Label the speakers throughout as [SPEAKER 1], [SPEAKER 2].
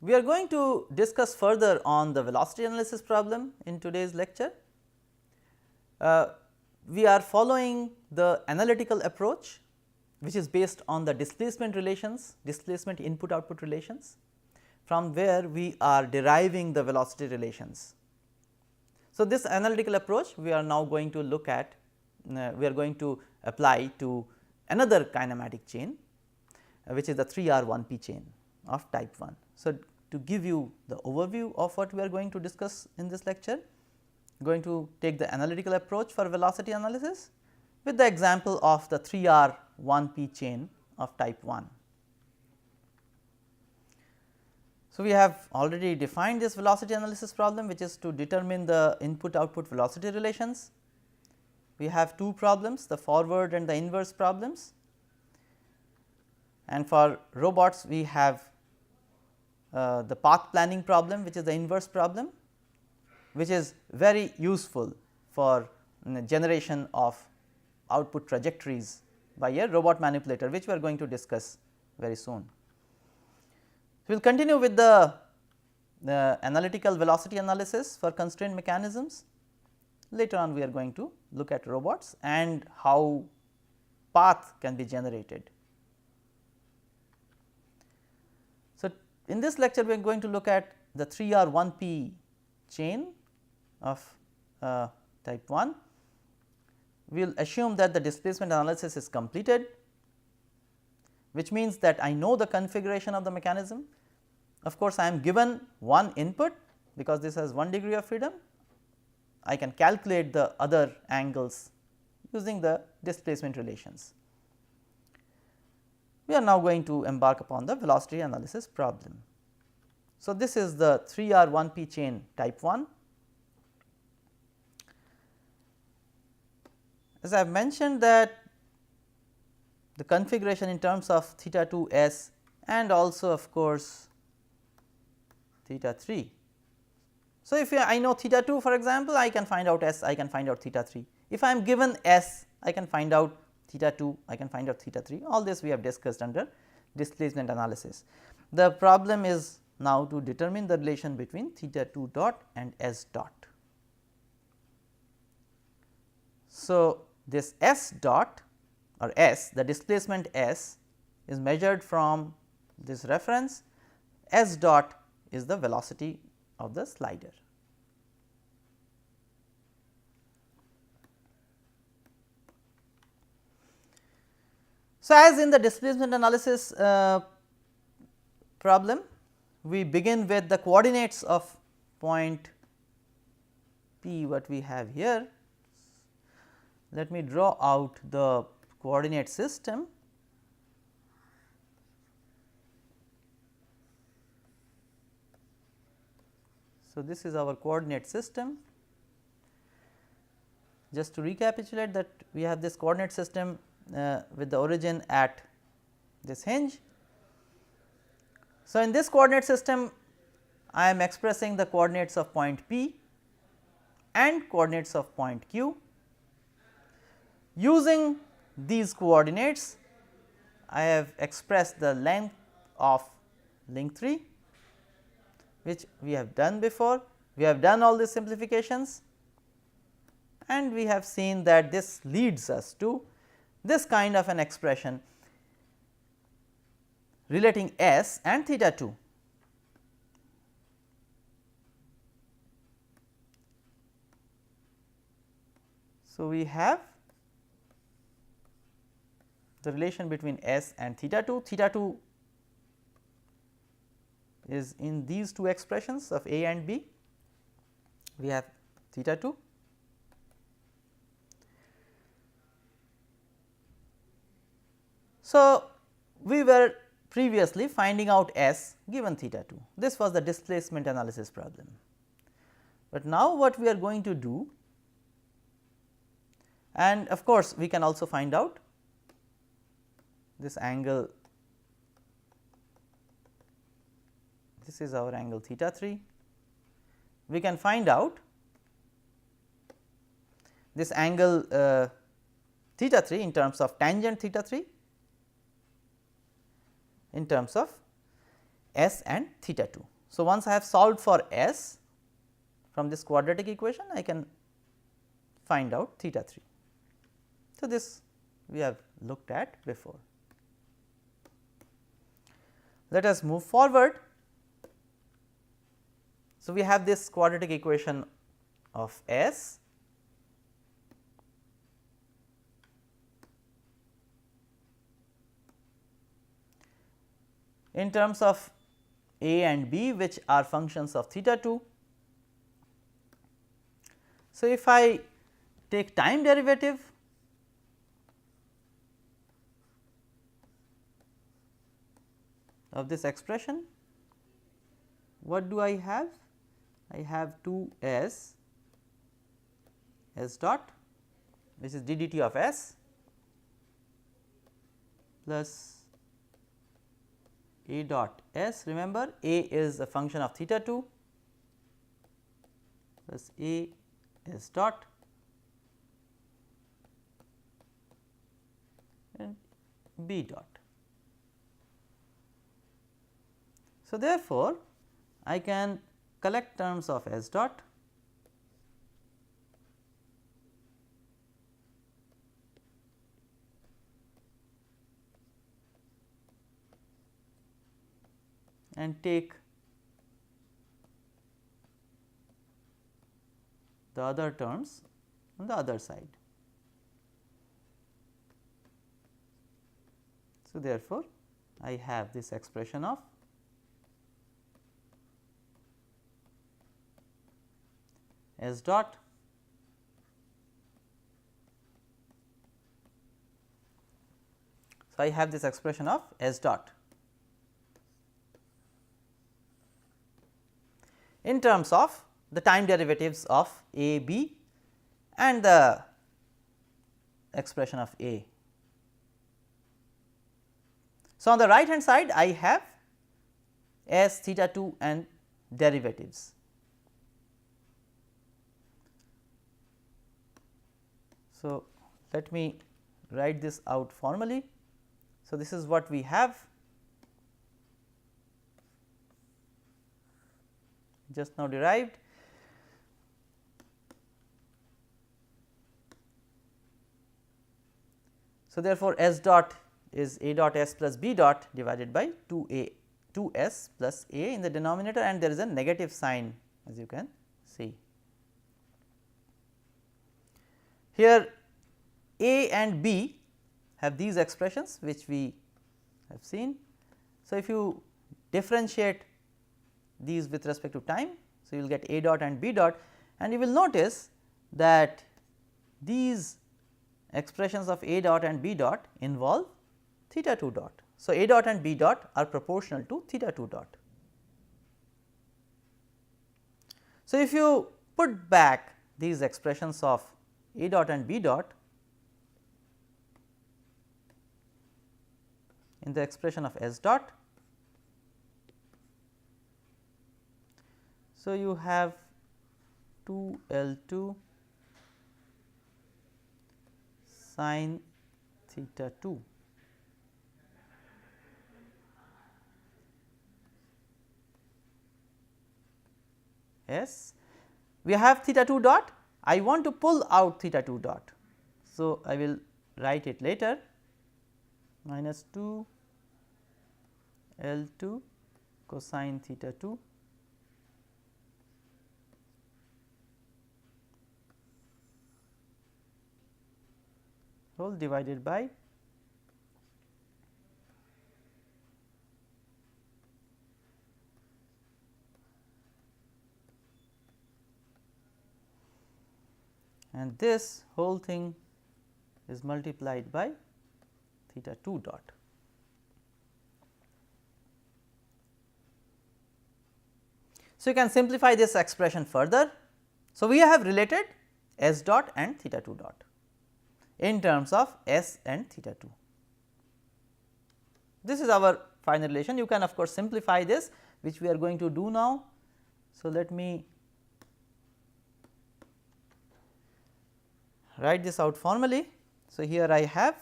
[SPEAKER 1] We are going to discuss further on the velocity analysis problem in today's lecture. We are following the analytical approach, which is based on the displacement relations, displacement input output relations, from where we are deriving the velocity relations. So, this analytical approach we are now going to look at, we are going to apply to another kinematic chain, which is the 3R1P chain of type 1. So, to give you the overview of what we are going to discuss in this lecture, going to take the analytical approach for velocity analysis with the example of the 3R1P chain of type 1. So, we have already defined this velocity analysis problem, which is to determine the input output velocity relations. We have two problems, the forward and the inverse problems, and for robots we have the path planning problem, which is the inverse problem, which is very useful for generation of output trajectories by a robot manipulator, which we are going to discuss very soon. We will continue with the analytical velocity analysis for constraint mechanisms. Later on we are going to look at robots and how path can be generated. So, in this lecture we are going to look at the 3R1P chain of type 1. We will assume that the displacement analysis is completed, which means that I know the configuration of the mechanism. Of course, I am given one input, because this has 1 degree of freedom. I can calculate the other angles using the displacement relations. We are now going to embark upon the velocity analysis problem. So, this is the 3R1P chain type 1. As I have mentioned that the configuration in terms of theta 2 s and also of course theta 3. So, if I know theta 2, for example, I can find out s, I can find out theta 3. If I am given s, I can find out theta 2, I can find out theta 3, all this we have discussed under displacement analysis. The problem is now to determine the relation between theta 2 dot and s dot. So, this s dot or s, the displacement s is measured from this reference, s dot is the velocity of the slider. So, as in the displacement analysis problem, we begin with the coordinates of point P, what we have here. Let me draw out the coordinate system. So, this is our coordinate system. Just to recapitulate that we have this coordinate system with the origin at this hinge. So, in this coordinate system I am expressing the coordinates of point P and coordinates of point Q. Using these coordinates I have expressed the length of link 3, which we have done before. We have done all these simplifications and we have seen that this leads us to this kind of an expression relating s and theta 2. So, we have the relation between s and theta 2. Theta 2 is in these two expressions of a and b. We have theta 2. So, we were previously finding out s given theta 2. This was the displacement analysis problem. But now what we are going to do, and of course, we can also find out this angle, this is our angle theta 3. We can find out this angle theta 3 in terms of tangent theta 3 in terms of s and theta 2. So, once I have solved for S from this quadratic equation, I can find out theta 3. So, this we have looked at before. Let us move forward. So, we have this quadratic equation of S in terms of A and B, which are functions of theta 2. So, if I take time derivative of this expression, what do I have? I have 2 s dot, which is d dt of s, plus A dot s. Remember, A is a function of theta 2 plus A s dot and B dot. So, therefore, I can collect terms of s dot and take the other terms on the other side. So, therefore, I have this expression of s dot I have this expression of s dot in terms of the time derivatives of A, B and the expression of A. So, on the right hand side I have s theta 2 and derivatives. So, let me write this out formally. So, this is what we have just now derived. So, therefore, s dot is A dot s plus B dot divided by 2 s plus A in the denominator, and there is a negative sign, as you can see. Here A and B have these expressions which we have seen. So, if you differentiate these with respect to time, so you will get A dot and B dot, and you will notice that these expressions of A dot and B dot involve theta 2 dot. So, A dot and B dot are proportional to theta 2 dot. So, if you put back these expressions of A dot and B dot in the expression of s dot, so you have 2 L 2 sin theta 2 s. We have theta 2 dot. I want to pull out theta 2 dot. So, I will write it later, minus 2 L 2 cosine theta 2 whole divided by and this whole thing is multiplied by theta 2 dot. So, you can simplify this expression further. So, we have related s dot and theta 2 dot in terms of s and theta 2. This is our final relation. You can of course simplify this, which we are going to do now. So, let me write this out formally. So, here I have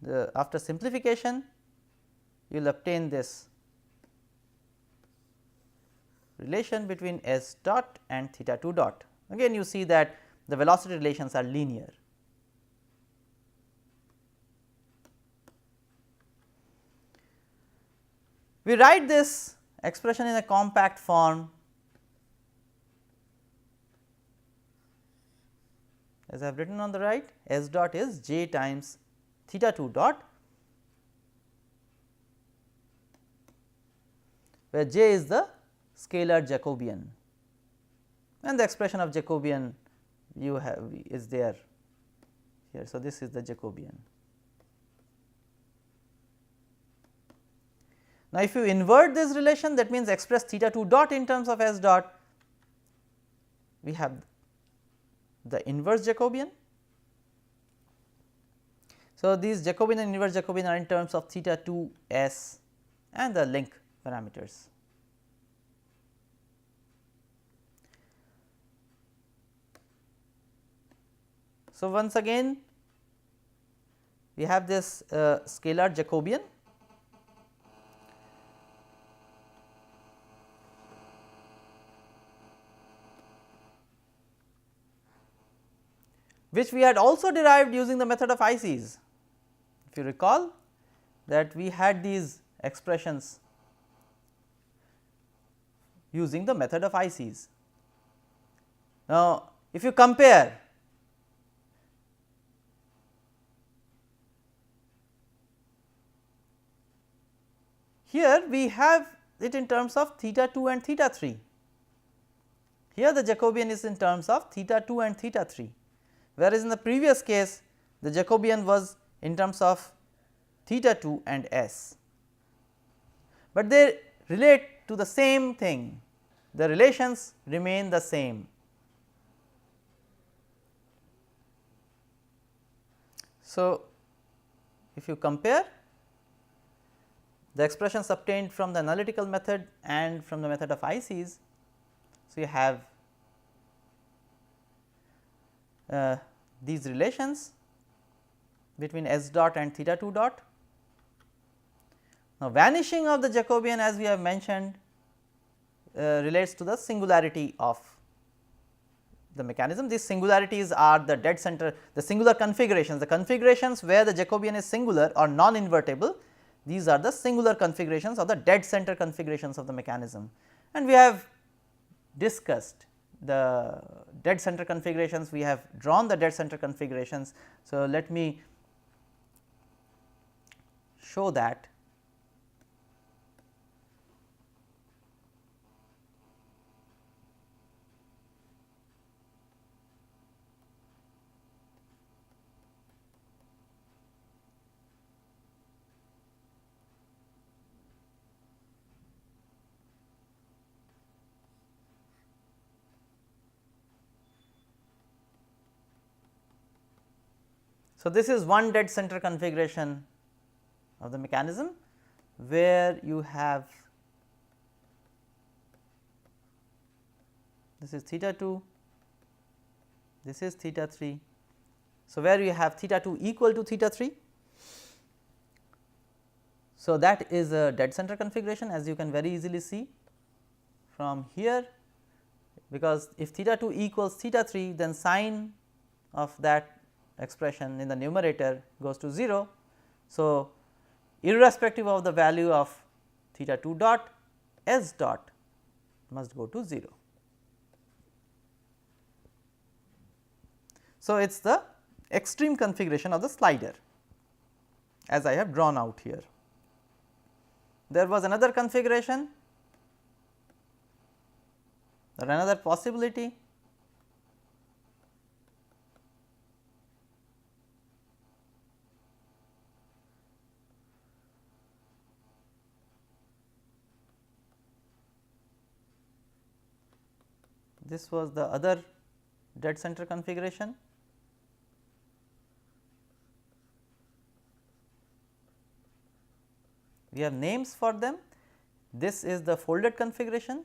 [SPEAKER 1] the after simplification you will obtain this relation between S dot and theta 2 dot. Again you see that the velocity relations are linear. We write this expression in a compact form as I have written on the right. S dot is j times theta 2 dot, where j is the scalar Jacobian and the expression of Jacobian you have is there here. So, this is the Jacobian. Now, if you invert this relation, that means express theta 2 dot in terms of S dot, we have the inverse Jacobian. So, these Jacobian and inverse Jacobian are in terms of theta 2 S and the link parameters. So, once again we have this scalar Jacobian, which we had also derived using the method of ICs. If you recall that we had these expressions using the method of ICs. Now, if you compare here, we have it in terms of theta 2 and theta 3. Here the Jacobian is in terms of theta 2 and theta 3, whereas in the previous case the Jacobian was in terms of theta 2 and S, but they relate to the same thing, the relations remain the same. So, if you compare the expressions obtained from the analytical method and from the method of ICs, so you have these relations between S dot and theta 2 dot. Now, vanishing of the Jacobian, as we have mentioned, relates to the singularity of the mechanism. These singularities are the dead center, the singular configurations, the configurations where the Jacobian is singular or non invertible. These are the singular configurations or the dead center configurations of the mechanism, and we have discussed the dead center configurations, we have drawn the dead center configurations. So, let me show that. So, this is one dead center configuration of the mechanism, where you have this is theta 2, this is theta 3. So, where you have theta 2 equal to theta 3. So, that is a dead center configuration, as you can very easily see from here, because if theta 2 equals theta 3, then sine of that expression in the numerator goes to 0. So, irrespective of the value of theta 2 dot, S dot must go to 0. So, it is the extreme configuration of the slider, as I have drawn out here. There was another configuration or another possibility. This was the other dead center configuration. We have names for them. This is the folded configuration,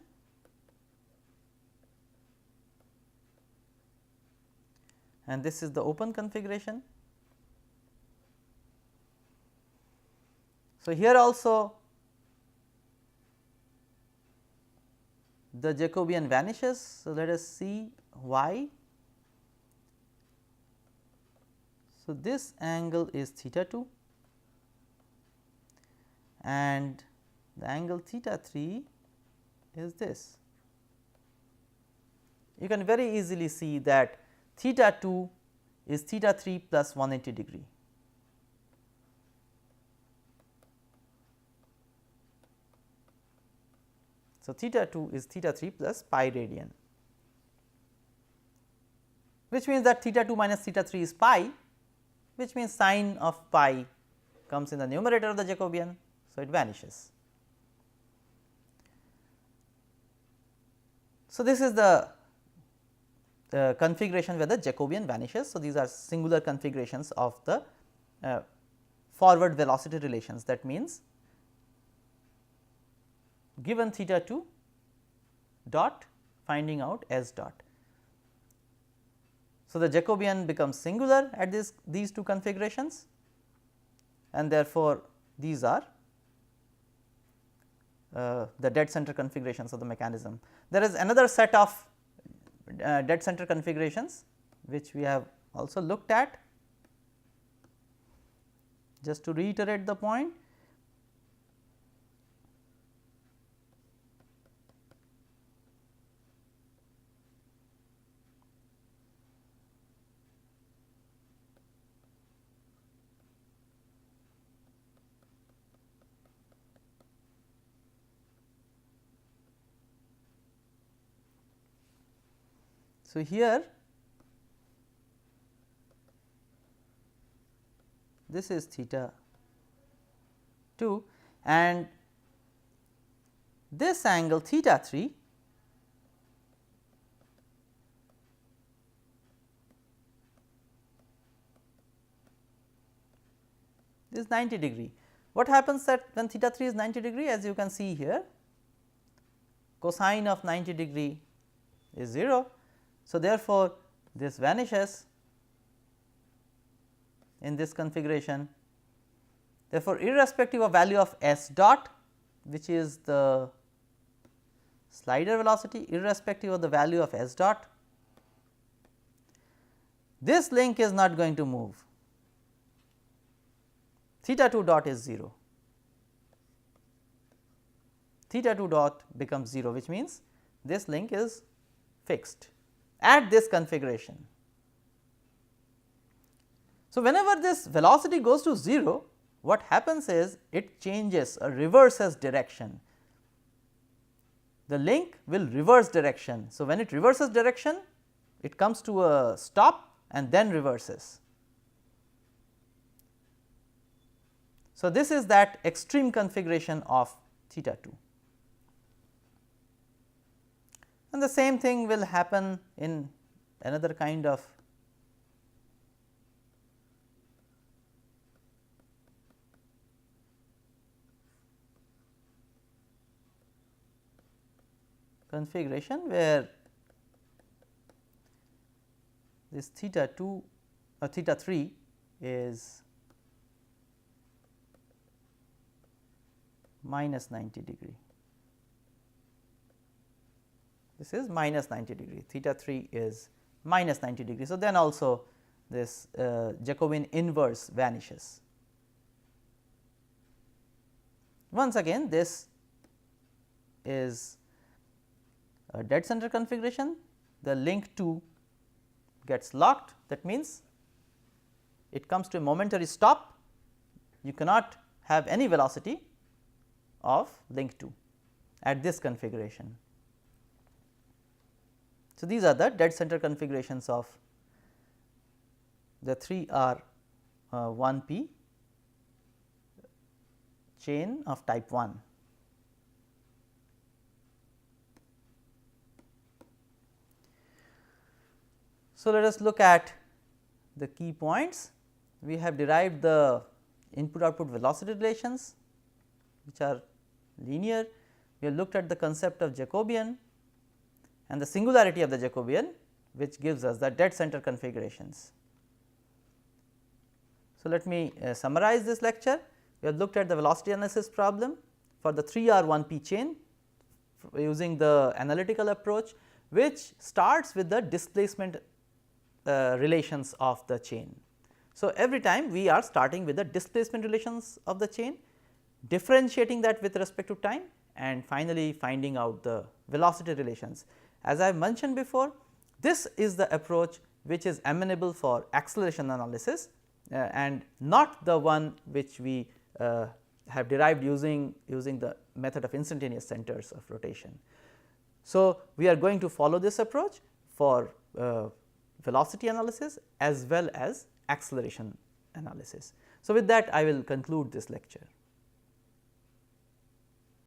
[SPEAKER 1] and this is the open configuration. So, here also the Jacobian vanishes. So, let us see why. So, this angle is theta 2 and the angle theta 3 is this. You can very easily see that theta 2 is theta 3 plus 180 degree. So, theta 2 is theta 3 plus pi radian, which means that theta 2 minus theta 3 is pi, which means sine of pi comes in the numerator of the Jacobian. So, it vanishes. So, this is the configuration where the Jacobian vanishes. So, these are singular configurations of the forward velocity relations. That means, given theta 2 dot, finding out S dot. So, the Jacobian becomes singular at these two configurations, and therefore, these are the dead center configurations of the mechanism. There is another set of dead center configurations which we have also looked at. Just to reiterate the point, so here this is theta 2 and this angle theta 3 is 90 degree. What happens that when theta 3 is 90 degree, as you can see here, cosine of 90 degree is 0. So, therefore, this vanishes in this configuration. Therefore, irrespective of value of S dot, which is the slider velocity, irrespective of the value of S dot, this link is not going to move. Theta 2 dot is 0. Theta 2 dot becomes 0, which means this link is fixed at this configuration. So, whenever this velocity goes to 0, what happens is it changes or reverses direction. The link will reverse direction. So, when it reverses direction, it comes to a stop and then reverses. So, this is that extreme configuration of theta 2. And the same thing will happen in another kind of configuration where this theta 2 or theta 3 is minus 90 degree. This is minus 90 degree, theta 3 is minus 90 degree. So, then also this Jacobian inverse vanishes. Once again, this is a dead center configuration, the link 2 gets locked. That means, it comes to a momentary stop, you cannot have any velocity of link 2 at this configuration. So, these are the dead center configurations of the 3R 1P chain of type 1. So, let us look at the key points. We have derived the input output velocity relations which are linear. We have looked at the concept of Jacobian and the singularity of the Jacobian, which gives us the dead center configurations. So, let me summarize this lecture. We have looked at the velocity analysis problem for the 3R 1P chain using the analytical approach, which starts with the displacement relations of the chain. So, every time we are starting with the displacement relations of the chain, differentiating that with respect to time, and finally finding out the velocity relations. As I have mentioned before, this is the approach which is amenable for acceleration analysis and not the one which we have derived using the method of instantaneous centers of rotation. So, we are going to follow this approach for velocity analysis as well as acceleration analysis. So, with that I will conclude this lecture.